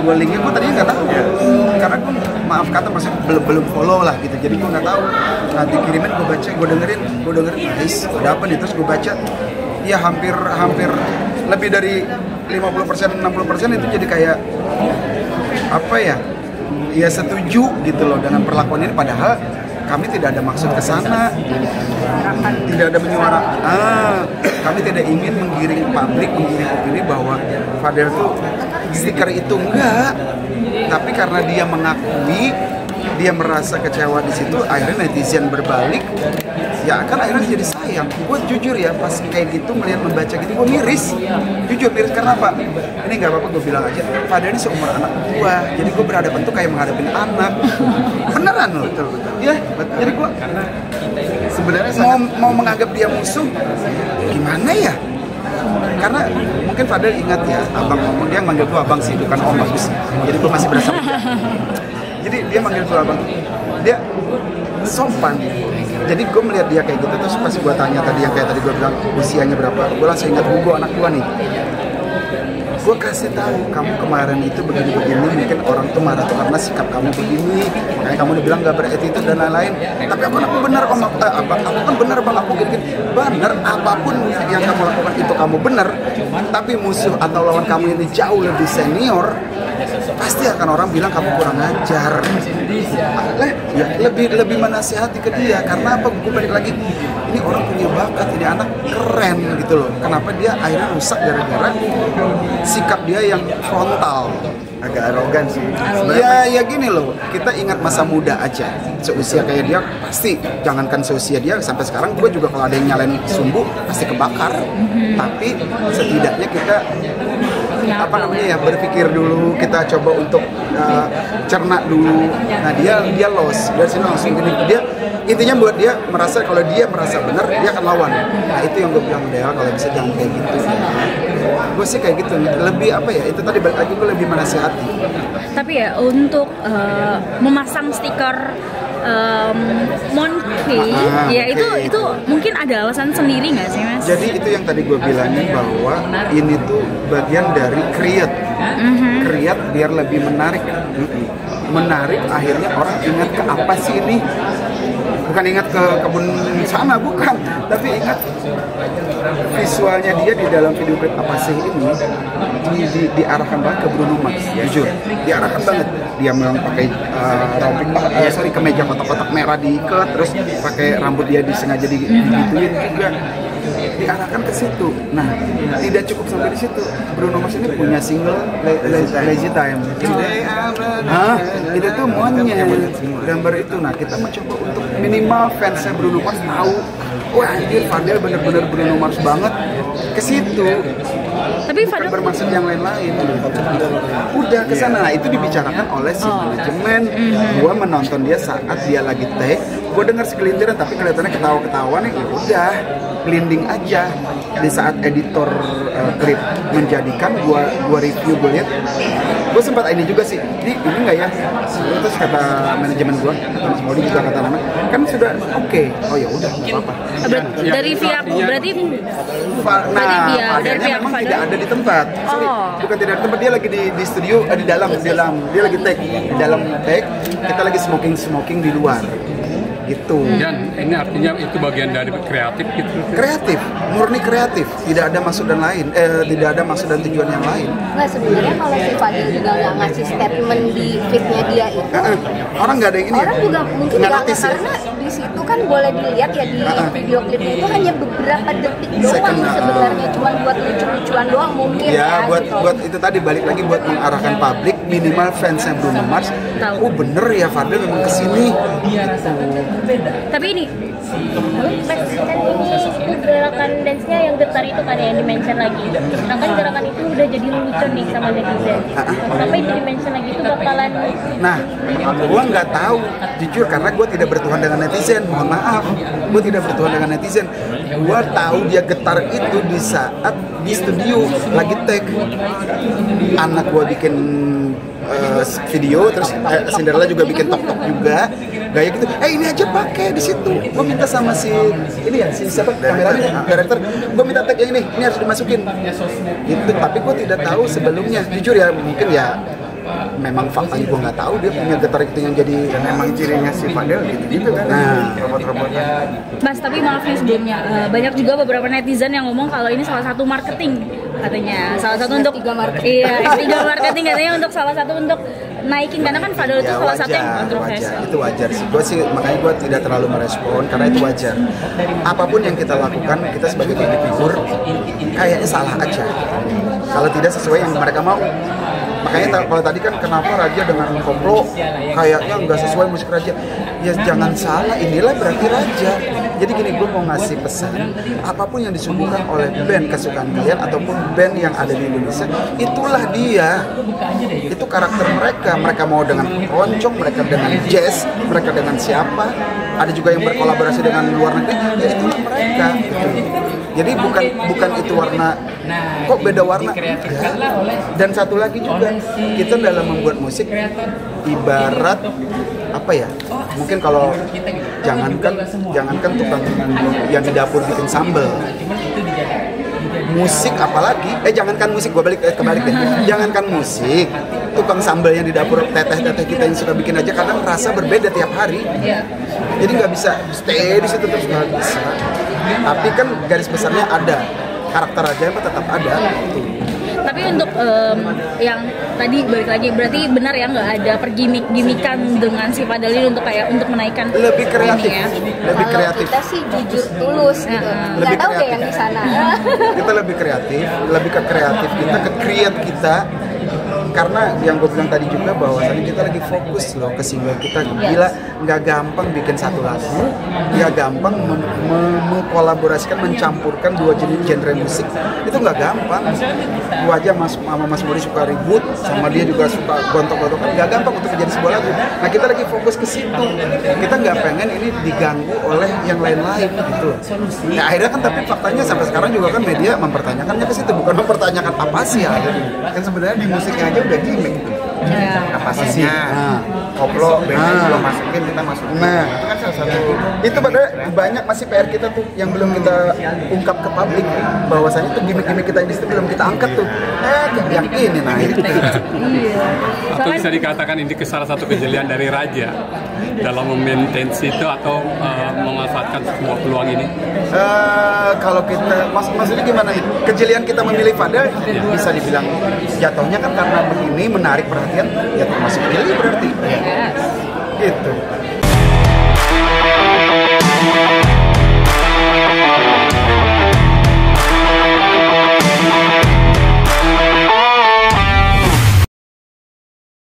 gue linknya, gue tadinya nggak tahu karena gue maaf kata maksudnya belum follow lah gitu, jadi gue nggak tahu. Nanti kirimin, gue baca, gue dengerin nice, ada apa nih, terus gue baca, ya hampir lebih dari 50% 60% itu jadi kayak apa ya setuju gitu loh dengan perlakuan ini, padahal kami tidak ada maksud ke sana, tidak ada kami tidak ingin menggiring publik, menggiring opini bahwa Fadel tuh stiker itu, enggak. Tapi karena dia mengakui, dia merasa kecewa di situ, akhirnya netizen berbalik, ya kan akhirnya jadi sayang. Gue jujur ya, pas kayak gitu melihat membaca gitu, gue miris, jujur miris. Karena apa? Ini nggak apa-apa, gue bilang aja, Fadel ini seumur anak gue, jadi gue berhadapan tuh kayak menghadapin anak, beneran loh. Ya, jadi gue sebenarnya mau menganggap dia musuh, gimana ya? Karena mungkin Fadel ingat ya, abang ngomong, dia manggil gue abang sih, bukan om, bagus. Jadi gue masih berasa muda. Jadi dia manggil gue abang, dia sopan. Jadi gue melihat dia kayak gitu, terus pas gue tanya tadi yang kayak tadi gue bilang usianya berapa, gue langsung ingat Hugo, anak gue nih. Gue kasih tahu, kamu kemarin itu begini-begini, mungkin orang tuh marah tuh karena sikap kamu begini, makanya kamu dibilang gak beretitude dan lain-lain. Tapi aku benar om, aku kan benar bang, aku gini-gini. Benar, apapun yang kamu lakukan itu kamu benar, tapi musuh atau lawan kamu ini jauh lebih senior, pasti akan orang bilang kamu kurang ajar. Ya, lebih menasihati ke dia, karena apa? Gue balik lagi, ini orang punya bakat, ini anak keren gitu loh. Kenapa dia akhirnya rusak gara-gara sikap dia yang frontal, agak arogan sih. Ya gini loh, kita ingat masa muda aja, seusia kayak dia pasti, jangankan seusia dia, sampai sekarang gue juga kalau ada yang nyalain sumbu pasti kebakar. Tapi setidaknya kita berpikir dulu, kita coba untuk cerna dulu. Nah dia lost dari sini langsung gini, dia intinya buat dia merasa kalau dia merasa benar, dia akan lawan. Nah itu yang gue bilang, Del, kalau bisa jangan kayak gitu. Gue sih kayak gitu, lebih itu tadi balik lagi, gue lebih menasihati. Tapi ya untuk memasang stiker Monkey, itu mungkin ada alasan sendiri nggak sih mas? Jadi itu yang tadi gue bilangin, bahwa ini tuh bagian dari create biar lebih menarik. Menarik, akhirnya orang ingat ke apa sih ini? Bukan ingat ke kebun sana, bukan, tapi ingat visualnya dia di dalam video klip apa sih ini diarahkan banget ke Bruno Mars, jujur diarahkan banget. Dia memang pakai kemeja kotak-kotak merah diikat, terus pakai rambut dia disengaja digituin juga, diarahkan ke situ. Nah, tidak cukup sampai di situ. Bruno Mars ini punya single Lazy Time. Itu tuh monyet gambar itu. Nah, kita mencoba untuk minimal fansnya Bruno Mars tahu, wah anjir Fadel bener-bener Bruno Mars banget, ke situ. Tapi Fadel bermaksud yang lain-lain. Udah ke sana. Nah, itu dibicarakan oleh si manajemen. Gua menonton dia saat dia lagi take. Gua dengar segelintiran, tapi kelihatannya ketawa-ketawa nih. Ya udah, glinding aja. Di saat editor klip menjadikan gua review, gua lihat, gua sempat ini juga sih, ini nggak ya? Terus kata manajemen gua, Mas Modi juga kata nama, kan sudah oke. Oh ya udah, nggak apa-apa. Dari pihak berarti dari pihak memang tidak ada di tempat. Sorry, bukan tidak ada di tempat, dia lagi di studio, di dalam, dia lagi take, di dalam take, kita lagi smoking di luar. Gitu. Dan ini artinya itu bagian dari kreatif gitu. Kreatif, murni kreatif, tidak ada maksud dan lain, tidak ada maksud dan tujuan yang lain. Nggak, sebenarnya kalau si Fadil juga nggak ngasih statement di feed-nya dia itu, orang nggak ada yang ini. Orang juga mungkin nggak notice, karena di situ kan boleh dilihat ya di video klipnya itu hanya beberapa detik doang sebenarnya, cuma buat lucu-lucuan doang mungkin. Ya, buat itu tadi balik lagi buat mengarahkan publik, minimal fansnya Bruno Mars. Oh bener ya Fadil memang kesini. Tapi ini kan ini gerakan dance-nya yang getar itu kan yang di-mention lagi. Nah kan gerakan itu udah jadi lelucon nih sama netizen. Kenapa itu di-mention lagi itu bakalan? Nah, gue nggak tahu jujur, karena gue tidak bertuhan dengan netizen. Mohon maaf, gue tidak bertuhan dengan netizen. Gue tahu dia getar itu di saat di studio lagi take. Anak gue bikin video, terus Cinderella juga bikin tok-tok juga, gaya gitu. Ini aja pakai di situ. Gue minta sama si siapa kameranya, director, gue minta tag yang ini harus dimasukin. Gitu. Tapi gue tidak tahu sebelumnya. Jujur ya, mungkin ya memang faktanya gue nggak tahu dia punya getar itu yang jadi. Dan emang cirinya si Fadel gitu kan. Nah, robot-robotnya. Mas, tapi maaf nih sebelumnya, banyak juga beberapa netizen yang ngomong kalau ini salah satu marketing katanya, salah satu untuk iya S3 marketing katanya untuk salah satu untuk naikin, karena kan Fadel itu salah satu yang kontroversial. Itu wajar sih. Gue sih makanya gue tidak terlalu merespon karena itu wajar. Apapun yang kita lakukan, kita sebagai public figure kayaknya salah aja. Kalau tidak sesuai yang mereka mau. Makanya kalau tadi kan kenapa Raja dengan koplo kayaknya nggak sesuai musik Raja. Ya jangan salah, inilah berarti Raja. Jadi gini, gue mau ngasih pesan, apapun yang disuguhkan oleh band kesukaan kalian ataupun band yang ada di Indonesia, itulah dia. Itu karakter mereka. Mereka mau dengan roncong, mereka dengan jazz, mereka dengan siapa. Ada juga yang berkolaborasi dengan luar negeri, ya itulah mereka. Jadi bukan itu warna, kok beda warna? Ya. Dan satu lagi juga, kita dalam membuat musik ibarat apa ya? Mungkin kalau jangankan tukang yang di dapur bikin sambel, musik apalagi, jangankan musik, kebalik deh. Jangankan musik, tukang sambal yang di dapur, teteh-teteh kita yang suka bikin aja kadang rasa berbeda tiap hari. Jadi nggak bisa stay di situ terus, nggak bisa. Tapi kan garis besarnya ada, karakter Raja emang tetap ada. Tapi untuk yang tadi balik lagi, berarti benar ya nggak ada pergimik-gimikan dengan si Fadel ini untuk kayak untuk menaikkan lebih kreatif, ya? Lebih Kalau kreatif. kita sih jujur tulus gitu. Nggak tahu deh yang di sana. Kita lebih kreatif, lebih ke kreatif kita, ke create kita. Karena yang gue bilang tadi juga bahwasannya kita lagi fokus loh ke single kita. Gila, nggak gampang bikin satu lagu, nggak gampang mengkolaborasikan, mencampurkan dua jenis genre musik. Itu nggak gampang. Gue aja sama Mas Muri suka ribut, sama dia juga suka gontok-gontokan. Nggak gampang untuk menjadi sebuah lagu. Nah kita lagi fokus ke situ. Kita nggak pengen ini diganggu oleh yang lain-lain gitu. Nah akhirnya kan, tapi faktanya sampai sekarang juga kan media mempertanyakannya ke situ, bukan mempertanyakan apa sih ya. Kan sebenarnya di musiknya aja udah gimmick tuh. Kapasitasnya, koplo, belum masukin, kita masukin. Nah, itu kan salah satu. Itu padahal banyak masih PR kita tuh yang belum kita ungkap ke publik, bahwasanya tuh gimmick-gimmick kita di situ belum kita angkat tuh. Yang ini naik. Atau bisa dikatakan ini salah satu kejelian dari Raja dalam memaintain itu atau memanfaatkan semua peluang ini. Kalau kita maksudnya gimana? Kejelian kita memilih Fadel bisa dibilang jatuhnya kan karena begini menarik perhatian, ya termasuk pilih berarti. Gitu.